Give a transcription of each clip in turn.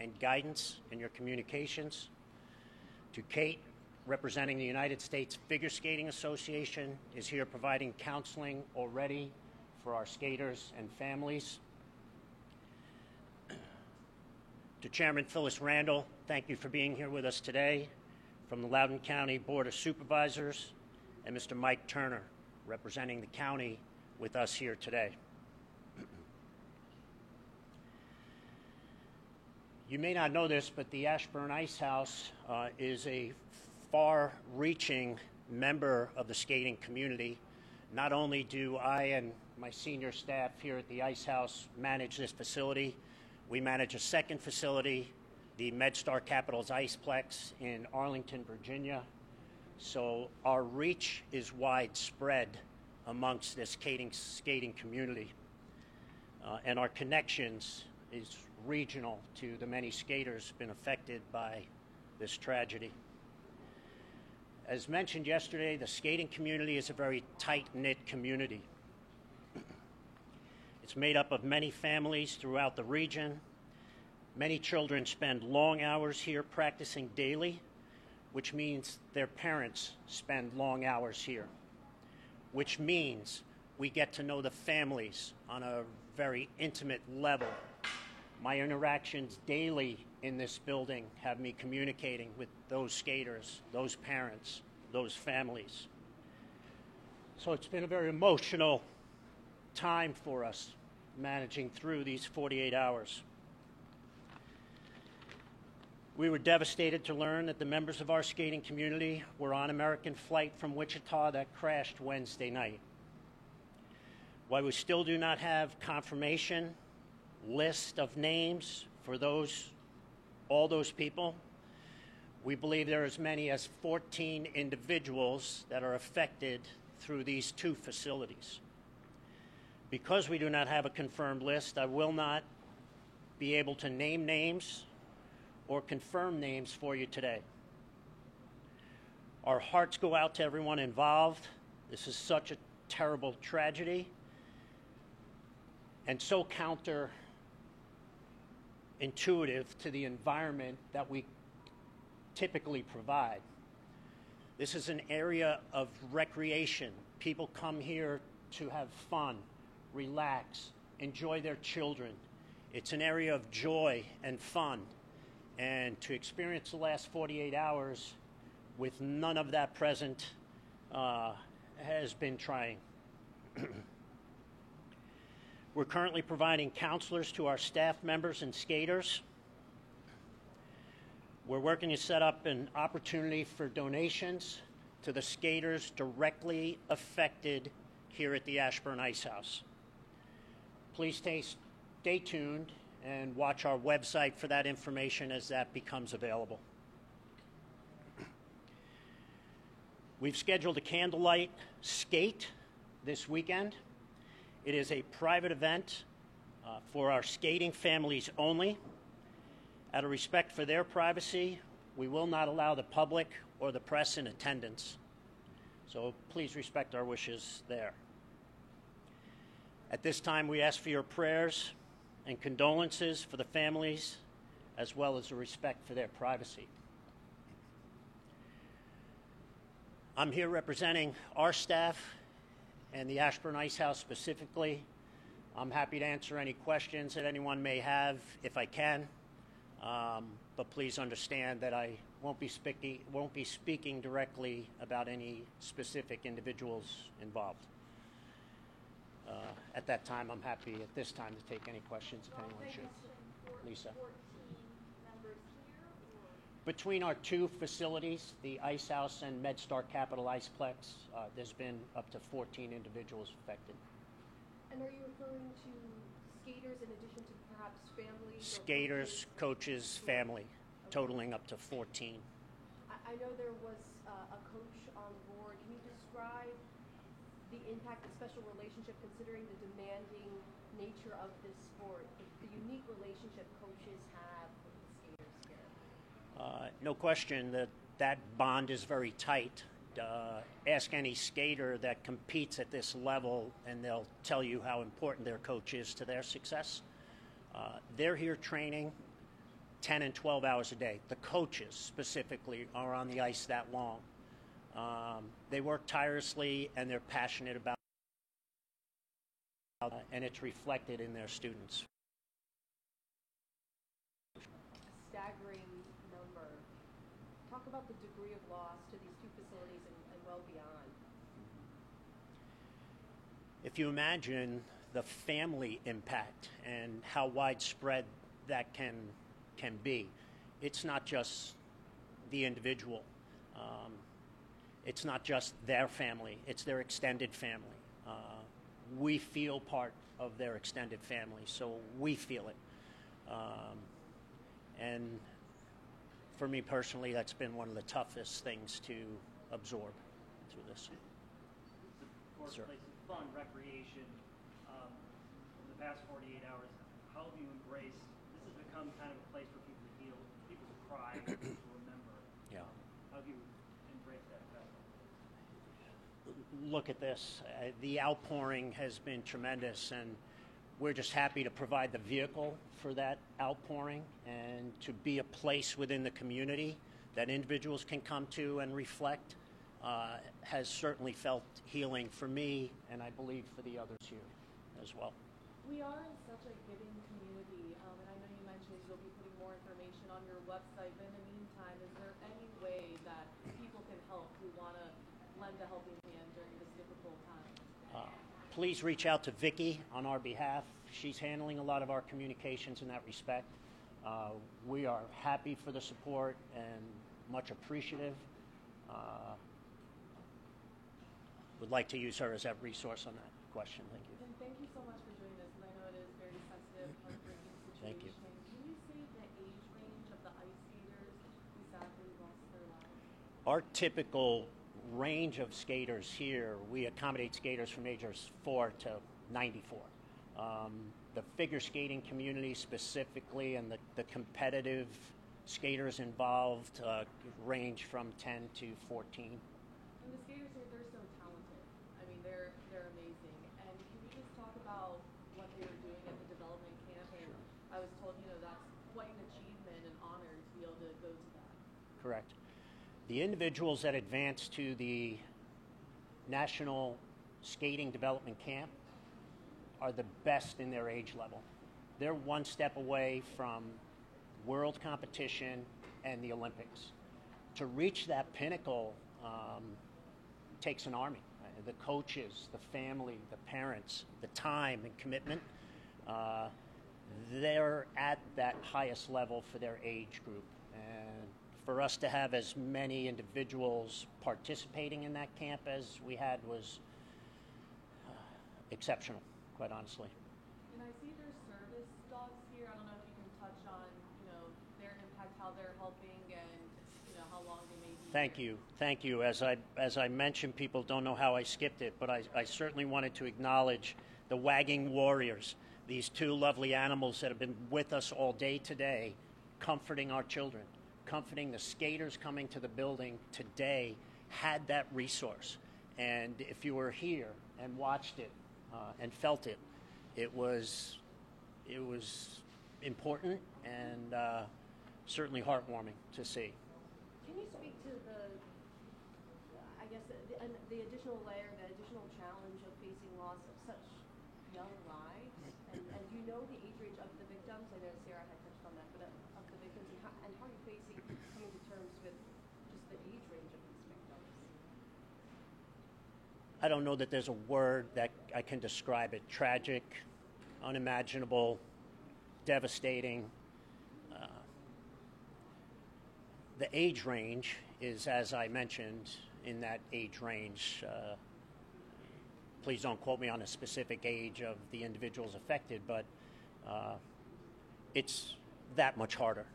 and guidance in your communications. To Kate, representing the United States Figure Skating Association, is here providing counseling already for our skaters and families. To Chairman Phyllis Randall, thank you for being here with us today. From the Loudoun County Board of Supervisors, and Mr. Mike Turner, representing the county with us here today. You may not know this, but the Ashburn Ice House is a far-reaching member of the skating community. Not only do I and my senior staff here at the Ice House manage this facility, we manage a second facility, the MedStar Capitals Iceplex in Arlington, Virginia. So our reach is widespread amongst this skating community. And our connections is regional to the many skaters been affected by this tragedy. As mentioned yesterday, the skating community is a very tight-knit community. It's made up of many families throughout the region. Many children spend long hours here practicing daily, which means their parents spend long hours here, which means we get to know the families on a very intimate level. My interactions daily in this building have me communicating with those skaters, those parents, those families. So it's been a very emotional time for us managing through these 48 hours. We were devastated to learn that the members of our skating community were on American flight from Wichita that crashed Wednesday night. While we still do not have confirmation list of names for all those people, we believe there are as many as 14 individuals that are affected through these two facilities. Because we do not have a confirmed list, I will not be able to name names or confirm names for you today. Our hearts go out to everyone involved. This is such a terrible tragedy and so counterintuitive to the environment that we typically provide. This is an area of recreation. People come here to have fun, relax, enjoy their children. It's an area of joy and fun. And to experience the last 48 hours with none of that present has been trying. We're currently providing counselors to our staff members and skaters. We're working to set up an opportunity for donations to the skaters directly affected here at the Ashburn Ice House. Please stay tuned and watch our website for that information as that becomes available. We've scheduled a candlelight skate this weekend. It is a private event for our skating families only. Out of respect for their privacy, we will not allow the public or the press in attendance. So please respect our wishes there. At this time, we ask for your prayers and condolences for the families, as well as a respect for their privacy. I'm here representing our staff and the Ashburn Ice House specifically. I'm happy to answer any questions that anyone may have if I can, but please understand that I won't be speaking directly about any specific individuals involved. At that time, I'm happy at this time to take any questions if anyone should. Lisa. Between our two facilities, the Ice House and MedStar Capital Iceplex, there's been up to 14 individuals affected. And are you referring to skaters in addition to perhaps families? Skaters, coaches, family, totaling up to 14. I know there was a coach on board. Can you describe the impact, the special relationship, considering the demanding nature of this sport, the unique relationship coaches have with the skaters here? No question that bond is very tight. Ask any skater that competes at this level and they'll tell you how important their coach is to their success. They're here training 10 and 12 hours a day. The coaches specifically are on the ice that long. They work tirelessly and they're passionate about it, and it's reflected in their students. Staggering number. Talk about the degree of loss to these two facilities and well beyond. If you imagine the family impact and how widespread that can be, it's not just the individual. It's not just their family, it's their extended family. We feel part of their extended family, so we feel it. And for me personally, that's been one of the toughest things to absorb through this. It's a course, Sure. place of fun, recreation. Over the past 48 hours, how have you embraced, this has become kind of a place for people to heal, people to cry, people to remember. Yeah. How have you embraced that festival? Look at this. The outpouring has been tremendous, and we're just happy to provide the vehicle for that outpouring and to be a place within the community that individuals can come to and reflect. Has certainly felt healing for me, and I believe for the others here as well. We are in such a giving community, and I know you mentioned you'll be putting more information on your website, but in the meantime, is there any way that people can help who want to lend a helping hand during this difficult time? Please reach out to Vicki on our behalf. She's handling a lot of our communications in that respect. We are happy for the support and much appreciative. Would like to use her as that resource on that question. Thank you. And thank you so much for doing this, and I know it is a very sensitive, heartbreaking situation. Thank you. Can you say the age range of the ice skaters who sadly lost their lives? Our typical range of skaters here, we accommodate skaters from ages 4 to 94. The figure skating community specifically and the competitive skaters involved range from 10 to 14. And the skaters here, they're so talented. I mean, they're amazing. And can you just talk about what they were doing at the development camp? And I was told, that's quite an achievement and honor to be able to go to that. Correct. The individuals that advance to the National Skating Development Camp are the best in their age level. They're one step away from world competition and the Olympics. To reach that pinnacle takes an army. The coaches, the family, the parents, the time and commitment. They're at that highest level for their age group. And for us to have as many individuals participating in that camp as we had was exceptional, quite honestly. And I see there's service dogs here. I don't know if you can touch on, their impact, how they're helping, and how long they may be. Thank here. you. Thank you. As I mentioned, people don't know how I skipped it, but I certainly wanted to acknowledge the Wagging Warriors, these two lovely animals that have been with us all day today, comforting our children, comforting the skaters coming to the building today, had that resource. And if you were here and watched it and felt it, it was important and certainly heartwarming to see. Can you speak to the additional layer, the additional challenge of facing loss of such young lives? And do you know the age range of the victims? I know Sarah had touched on that, but of the victims, and how are you coming to terms with just the age range of these victims? I don't know that there's a word that I can describe it. Tragic, unimaginable, devastating. The age range is, as I mentioned, in that age range. Please don't quote me on a specific age of the individuals affected, but it's that much harder.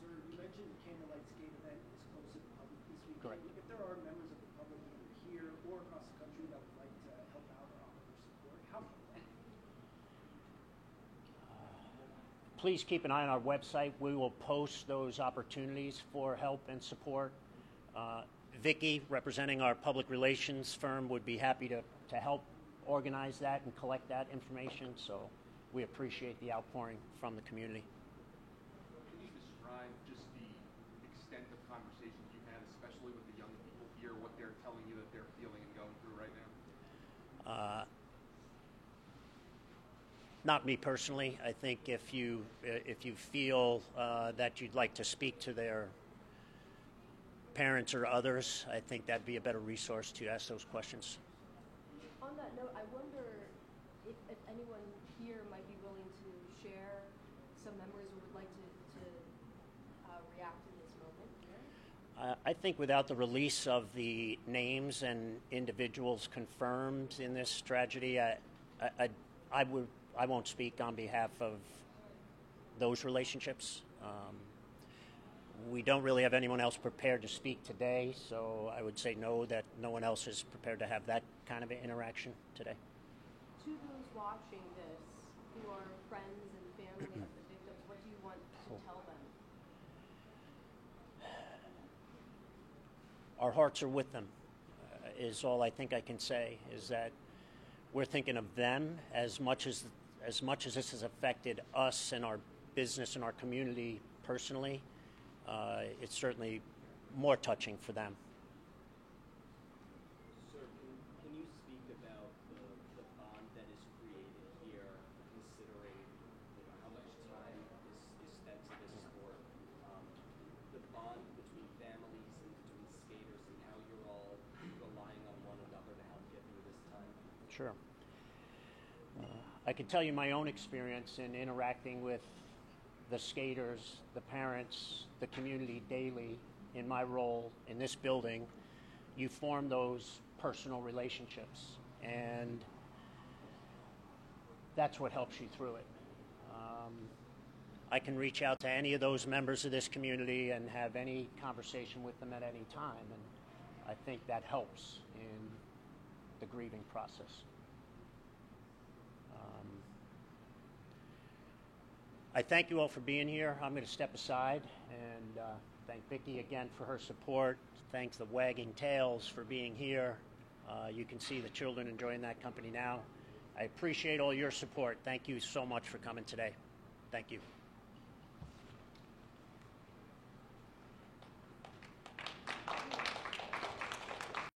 Sir, you mentioned the Candlelight Skate event is close to the public this weekend. Correct. If there are members of the public either here or across the country that would like to help out or offer their support, how can they? Please keep an eye on our website. We will post those opportunities for help and support. Vicki, representing our public relations firm, would be happy to help organize that and collect that information. So we appreciate the outpouring from the community. describe just the extent of conversations you've had, especially with the young people here, what they're telling you that they're feeling and going through right now? Not me personally. I think if you feel that you'd like to speak to their parents or others, I think that'd be a better resource to ask those questions. On that note, I wonder if anyone here might be willing to share some memories or would like to react in this moment. I think without the release of the names and individuals confirmed in this tragedy, I won't speak on behalf of those relationships. We don't really have anyone else prepared to speak today, so I would say no, that no one else is prepared to have that kind of an interaction today. To those watching this, who are friends and family of the victims, what do you want to tell them? Our hearts are with them, is all I think I can say, is that we're thinking of them as much as this has affected us and our business and our community personally. It's certainly more touching for them. Sir, can you speak about the bond that is created here, considering how much time is spent to this sport, the bond between families and between skaters, and how you're all relying on one another to help get through this time? Sure. I can tell you my own experience in interacting with the skaters, the parents, the community daily in my role in this building. You form those personal relationships, and that's what helps you through it. I can reach out to any of those members of this community and have any conversation with them at any time, and I think that helps in the grieving process. I thank you all for being here. I'm going to step aside and thank Vicki again for her support. Thanks the Wagging Tails for being here. You can see the children enjoying that company now. I appreciate all your support. Thank you so much for coming today. Thank you.